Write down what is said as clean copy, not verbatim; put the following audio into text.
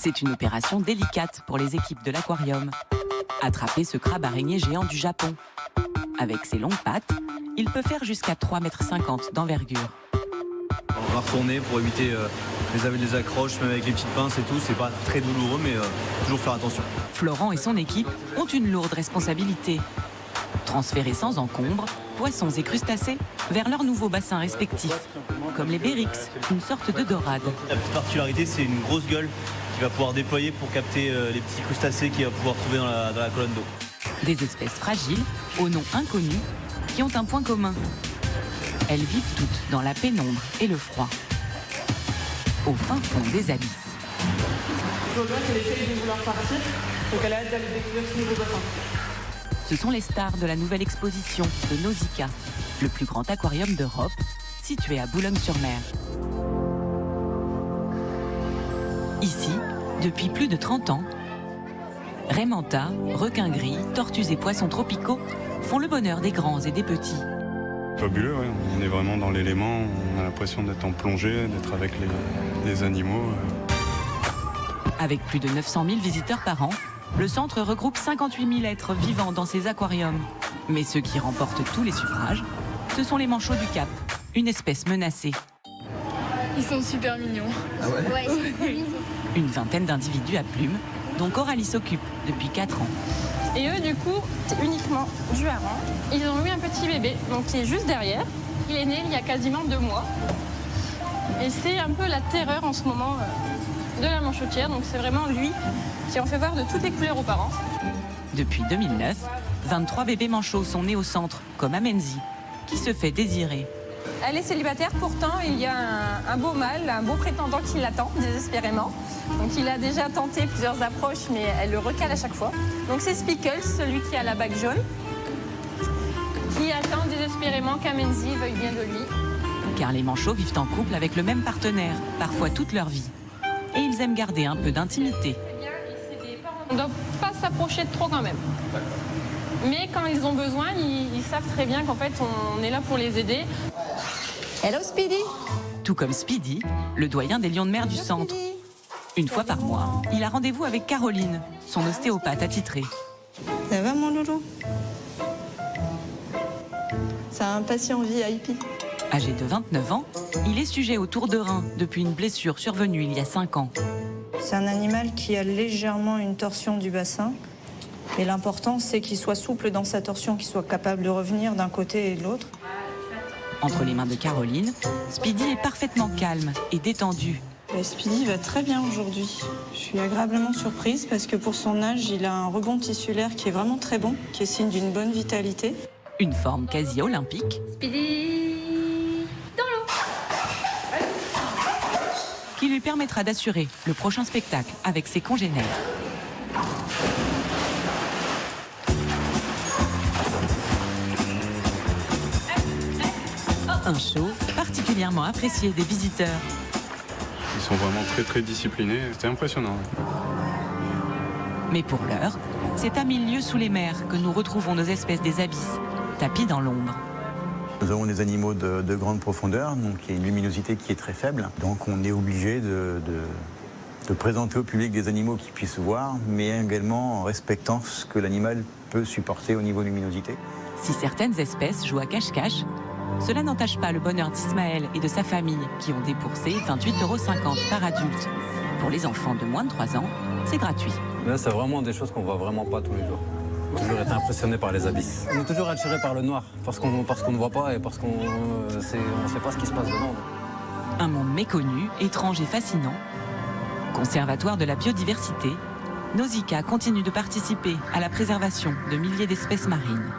C'est une opération délicate pour les équipes de l'aquarium. Attraper ce crabe araignée géant du Japon. Avec ses longues pattes, il peut faire jusqu'à 3,50 m d'envergure. On va retourner pour éviter les accroches, même avec les petites pinces et tout. C'est pas très douloureux, mais toujours faire attention. Florent et son équipe ont une lourde responsabilité. Transférer sans encombre poissons et crustacés vers leurs nouveaux bassins respectifs, comme les Bérix, une sorte de dorade. La petite particularité, c'est une grosse gueule qui va pouvoir déployer pour capter les petits crustacés qu'il va pouvoir trouver dans la colonne d'eau. Des espèces fragiles, au nom inconnu, qui ont un point commun. Elles vivent toutes dans la pénombre et le froid, au fin fond des abysses. Je vois bien qu'elle essaye de vouloir partir, donc elle a hâte d'aller découvrir ce nouveau bassin. Ce sont les stars de la nouvelle exposition de Nausicaa, le plus grand aquarium d'Europe, situé à Boulogne-sur-Mer. Ici, depuis plus de 30 ans, raies manta, requins gris, tortues et poissons tropicaux font le bonheur des grands et des petits. Fabuleux, ouais. On est vraiment dans l'élément, on a l'impression d'être en plongée, d'être avec les animaux. Avec plus de 900 000 visiteurs par an, le centre regroupe 58 000 êtres vivants dans ses aquariums. Mais ceux qui remportent tous les suffrages, ce sont les manchots du Cap, une espèce menacée. Ils sont super mignons. Ah ouais? Ouais, ils sont trop mignons. Une vingtaine d'individus à plumes, dont Coralie s'occupe depuis 4 ans. Et eux, du coup, c'est uniquement du hareng. Ils ont eu un petit bébé, donc qui est juste derrière. Il est né il y a quasiment 2 mois. Et c'est un peu la terreur en ce moment de la manchotière. Donc c'est vraiment lui qui en fait voir de toutes les couleurs aux parents. Depuis 2009, 23 bébés manchots sont nés au centre, comme Amenzi, qui se fait désirer. Elle est célibataire, pourtant il y a un beau mâle, un beau prétendant qui l'attend désespérément. Donc il a déjà tenté plusieurs approches, mais elle le recale à chaque fois. Donc c'est Spickles, celui qui a la bague jaune, qui attend désespérément qu'Amenzi veuille bien de lui. Car les manchots vivent en couple avec le même partenaire, parfois toute leur vie. Et ils aiment garder un peu d'intimité. On ne doit pas s'approcher de trop quand même. Mais quand ils ont besoin, ils savent très bien qu'en fait on est là pour les aider. Hello Speedy. Tout comme Speedy, le doyen des lions de mer du centre. Une fois par mois, il a rendez-vous avec Caroline, son ostéopathe attitrée. Ça va mon loulou? C'est un patient VIP. Âgé de 29 ans, il est sujet au tour de rein depuis une blessure survenue il y a 5 ans. C'est un animal qui a légèrement une torsion du bassin. Et l'important, c'est qu'il soit souple dans sa torsion, qu'il soit capable de revenir d'un côté et de l'autre. Entre les mains de Caroline, Speedy est parfaitement calme et détendu. Speedy va très bien aujourd'hui. Je suis agréablement surprise parce que pour son âge, il a un rebond tissulaire qui est vraiment très bon, qui est signe d'une bonne vitalité. Une forme quasi olympique. Speedy dans l'eau. Qui lui permettra d'assurer le prochain spectacle avec ses congénères. Un show particulièrement apprécié des visiteurs. Ils sont vraiment très très disciplinés, c'était impressionnant. Mais pour l'heure, c'est à 1000 lieues sous les mers que nous retrouvons nos espèces des abysses, tapis dans l'ombre. Nous avons des animaux de grande profondeur, donc il y a une luminosité qui est très faible. Donc on est obligé de présenter au public des animaux qui puissent voir, mais également en respectant ce que l'animal peut supporter au niveau luminosité. Si certaines espèces jouent à cache-cache, cela n'entache pas le bonheur d'Ismaël et de sa famille qui ont déboursé 28,50 € par adulte. Pour les enfants de moins de 3 ans, c'est gratuit. Là, c'est vraiment des choses qu'on voit vraiment pas tous les jours. On a toujours été impressionné par les abysses. On est toujours attiré par le noir, parce qu'on ne voit pas et parce qu'on ne sait pas ce qui se passe dedans. Un monde méconnu, étrange et fascinant. Conservatoire de la biodiversité, Nausicaa continue de participer à la préservation de milliers d'espèces marines.